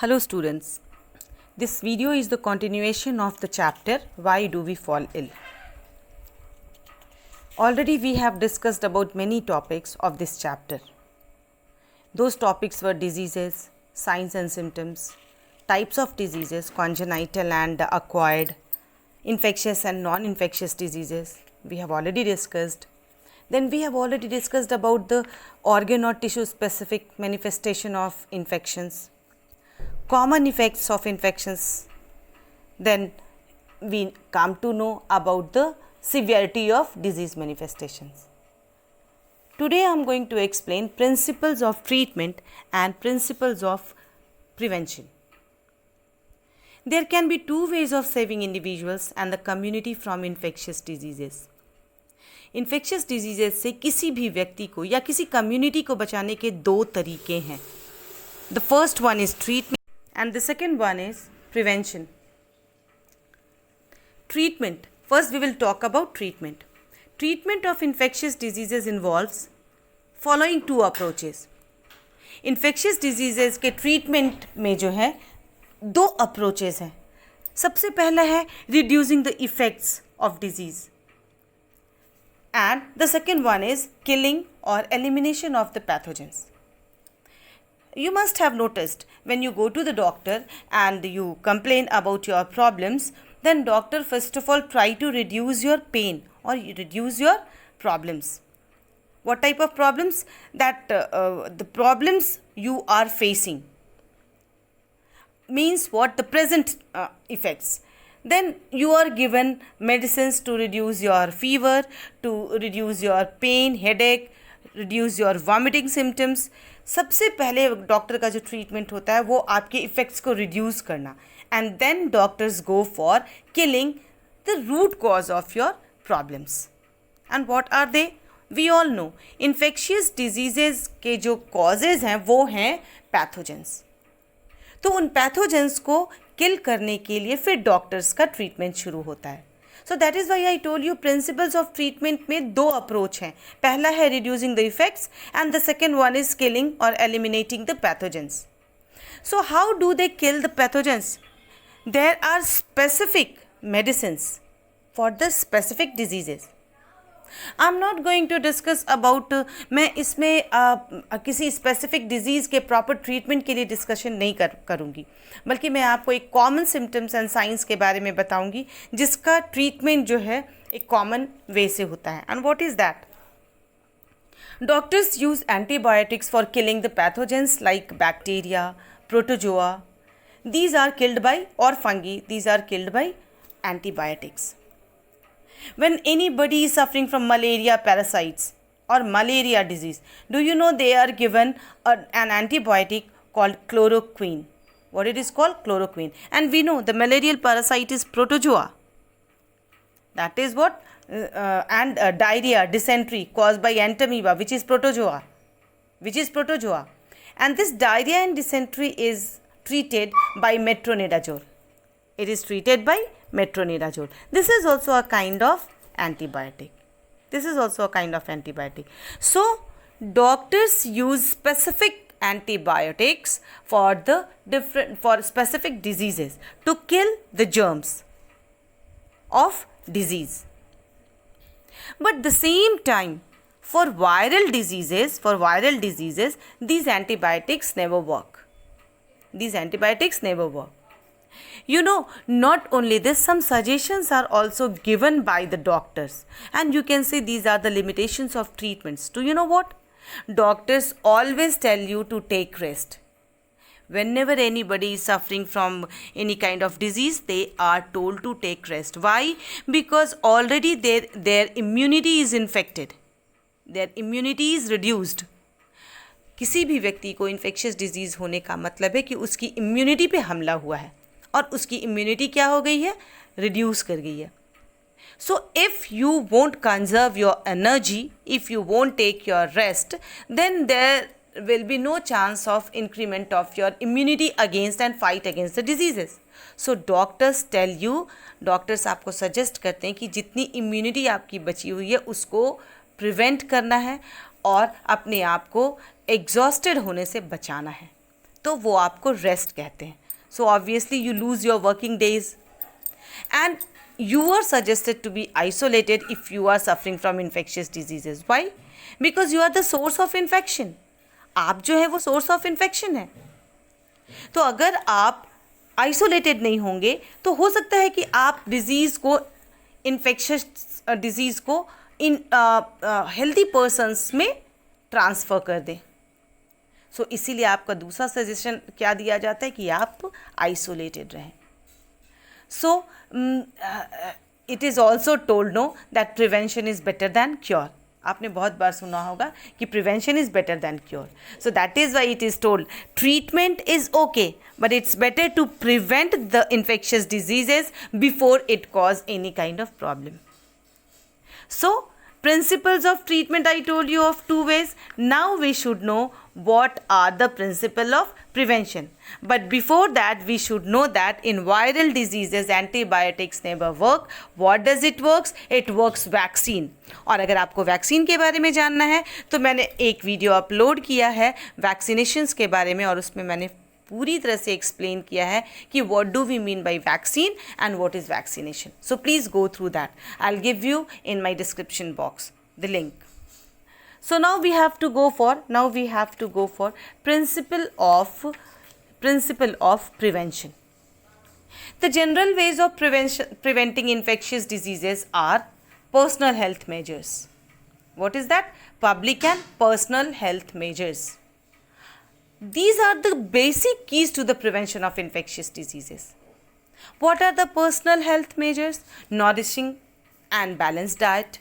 Hello students, this video is the continuation of the chapter Why Do We Fall Ill? Already we have discussed about many topics of this chapter. Those topics were diseases, signs and symptoms, types of diseases, congenital and acquired, infectious and non-infectious diseases. We have already discussed. Then we have already discussed about the organ or tissue specific manifestation of infections, common effects of infections. Then we come to know about the severity of disease manifestations. Today I am going to explain principles of treatment and principles of prevention. There can be two ways of saving individuals and the community from infectious diseases. Infectious diseases से किसी भी व्यक्ति को या किसी community को बचाने के दो तरीके हैं. The first one is treatment and the second one is prevention. Treatment, first we will talk about treatment. Treatment of infectious diseases involves following two approaches. Infectious diseases के ट्रीटमेंट में जो है दो अप्रोचेस हैं. सबसे पहला है reducing the effects of disease and the second one is killing or elimination of the pathogens. You must have noticed when you go to the doctor and you complain about your problems, then doctor first of all try to reduce your pain or reduce your problems. What type of problems? That the problems you are facing means what the present effects. Then you are given medicines to reduce your fever, to reduce your pain, headache, reduce your vomiting symptoms. सबसे पहले doctor का जो treatment होता है वो आपके effects को reduce करना, and then doctors go for killing the root cause of your problems. And what are they? We all know infectious diseases के जो कॉजेज़ हैं वो हैं पैथोजेंस. तो उन पैथोजेंस को किल करने के लिए फिर डॉक्टर्स का ट्रीटमेंट शुरू होता है. So that is why I told you principles of treatment में दो अप्रोच हैं. पहला है reducing the effects and the second one is killing और eliminating the pathogens. So how do they kill the pathogens? There are specific medicines for the specific diseases. I am not going to discuss about, मैं इसमें किसी specific disease के proper treatment के लिए discussion नहीं करूँगी, बल्कि मैं आपको एक कॉमन सिम्टम्स एंड साइंस के बारे में बताऊँगी जिसका ट्रीटमेंट जो है एक कॉमन वे से होता है. And what is that? Doctors use antibiotics for killing the pathogens like bacteria, protozoa. These are killed by, or fungi, these are killed by antibiotics. When anybody is suffering from malaria parasites or malaria disease, do you know they are given an antibiotic called chloroquine? What it is called? Chloroquine. And we know the malarial parasite is protozoa. That is what? And diarrhea, dysentery caused by entamoeba, which is protozoa. And this diarrhea and dysentery is treated by metronidazole. It is treated by metronidazole. This is also a kind of antibiotic. So doctors use specific antibiotics for specific diseases to kill the germs of disease. But at the same time, for viral diseases, these antibiotics never work. You know, not only this, some suggestions are also given by the doctors, and you can say these are the limitations of treatments. Do you know what? Doctors always tell you to take rest. Whenever anybody is suffering from any kind of disease, they are told to take rest. Why? Because already their immunity is infected. Their immunity is reduced. किसी भी व्यक्ति को infectious disease होने का मतलब है कि उसकी इम्यूनिटी पे हमला हुआ है और उसकी इम्यूनिटी क्या हो गई है? रिड्यूस कर गई है. So if you won't conserve your energy, if you won't take your rest, then there will be no chance of increment of your immunity against and fight against the diseases. So doctors tell you, doctors आपको suggest करते हैं कि जितनी immunity आपकी बची हुई है उसको प्रिवेंट करना है और अपने आप को एग्जॉस्टेड होने से बचाना है. तो वो आपको रेस्ट कहते हैं. So obviously you lose your working days and you are suggested to be isolated if you are suffering from infectious diseases. Why? Because you are the source of infection. आप जो है वो source of infection है. तो अगर आप isolated नहीं होंगे तो हो सकता है कि आप डिजीज़ को, इन्फेक्शियस डिजीज़ को इन हेल्दी पर्सनस में ट्रांसफ़र कर दें. सो इसीलिए आपका दूसरा सजेशन क्या दिया जाता है कि आप आइसोलेटेड रहें. So, it is also told no that prevention is better than cure. आपने बहुत बार सुना होगा कि prevention is better than cure. So that is why it is told treatment is okay, but it's better to prevent the infectious diseases before it cause any kind of problem. So principles of treatment I told you of two ways. Now we should know what are the principle of prevention. But before that we should know that in viral diseases antibiotics never work. What does it works? It works vaccine. और अगर आपको vaccine के बारे में जानना है तो मैंने एक वीडियो अपलोड किया है वैक्सीनेशंस के बारे में और उसमें मैंने पूरी तरह से एक्सप्लेन किया है कि what do we mean by vaccine and what is vaccination. So please go through that. I will give you in my description box the link. So now we have to go for principle of prevention. The general ways of preventing infectious diseases are personal health measures. What is that? Public and personal health measures. These are the basic keys to the prevention of infectious diseases. What are the personal health measures? Nourishing and balanced diet.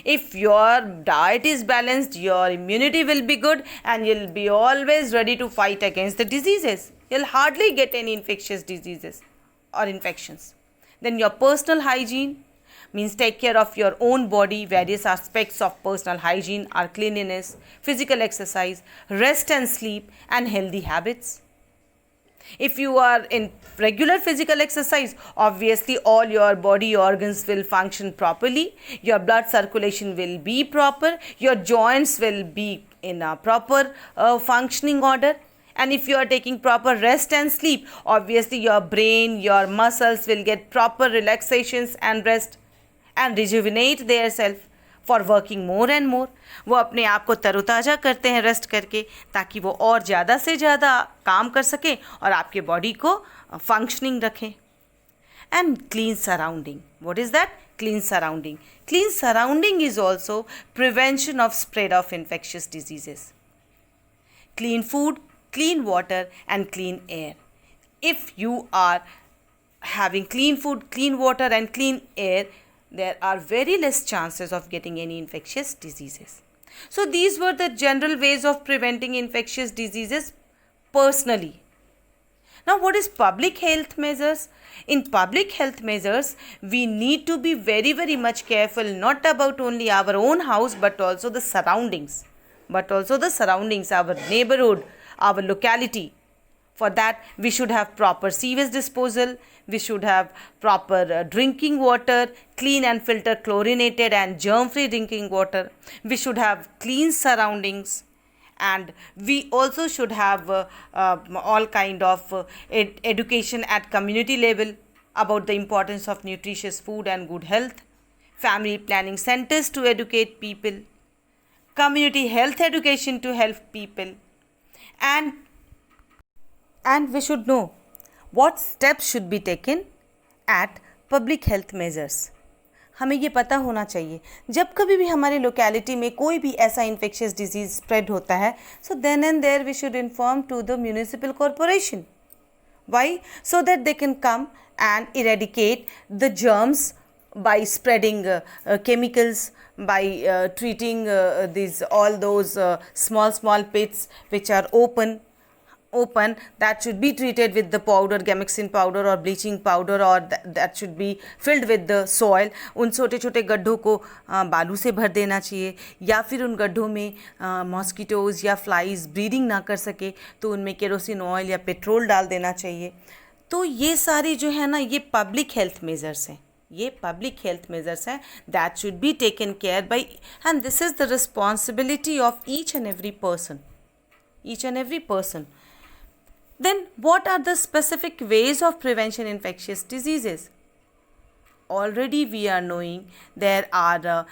If your diet is balanced, your immunity will be good and you'll be always ready to fight against the diseases. You'll hardly get any infectious diseases or infections. Then your personal hygiene means take care of your own body. Various aspects of personal hygiene are cleanliness, physical exercise, rest and sleep, and healthy habits. If you are in regular physical exercise, obviously all your body organs will function properly, your blood circulation will be proper, your joints will be in a proper functioning order. And if you are taking proper rest and sleep, obviously your brain, your muscles will get proper relaxations and rest and rejuvenate their self for working more and more. वो अपने आप को तरोताज़ा करते हैं rest करके ताकि वो और ज़्यादा से ज़्यादा काम कर सकें और आपके बॉडी को फंक्शनिंग रखें. And clean surrounding. What is that? Clean surrounding. Clean surrounding is also prevention of spread of infectious diseases. Clean food, clean water and clean air. If you are having clean food, clean water and clean air, there are very less chances of getting any infectious diseases. So these were the general ways of preventing infectious diseases personally. Now what is public health measures? In public health measures, we need to be very, very much careful, not about only our own house but also the surroundings. Our neighborhood, our locality. For that, we should have proper sewage disposal, we should have proper drinking water, clean and filtered chlorinated and germ-free drinking water. We should have clean surroundings, and we also should have all kind of education at community level about the importance of nutritious food and good health, family planning centers to educate people, community health education to help people, and we should know what steps should be taken at public health measures. हमें ये पता होना चाहिए जब कभी भी हमारे locality में कोई भी ऐसा इन्फेक्शियस डिजीज़ स्प्रेड होता है, so then and there we should inform to the municipal corporation. Why? So that they can come and eradicate the germs by spreading chemicals, by treating these all those small pits which are open, that should be treated with the powder, gamexin powder or bleaching powder, or that should be filled with the soil. उन छोटे छोटे गड्ढों को बालू से भर देना चाहिए, या फिर उन गड्ढों में मॉस्किटोज़ या फ्लाइज ब्रीडिंग ना कर सके तो उनमें केरोसिन ऑयल या पेट्रोल डाल देना चाहिए. तो ये सारी जो है ना, ये पब्लिक हेल्थ मेजर्स हैं, that should be taken care by, and this is the responsibility of each and every person. Then what are the specific ways of prevention infectious diseases? Already we are knowing there are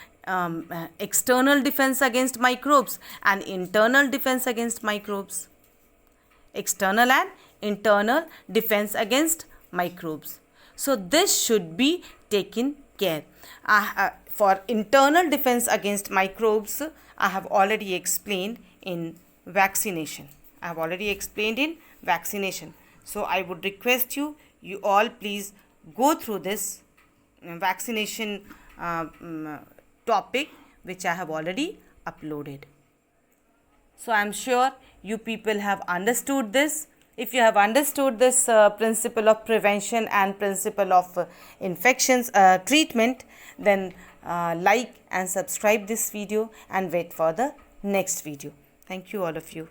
external defense against microbes and internal defense against microbes. External and internal defense against microbes. So this should be taken care. For internal defense against microbes, I have already explained in vaccination. So I would request you all please go through this vaccination topic which I have already uploaded. So I am sure you people have understood this. If you have understood this principle of prevention and principle of infections treatment, then like and subscribe this video and wait for the next video. Thank you all of you.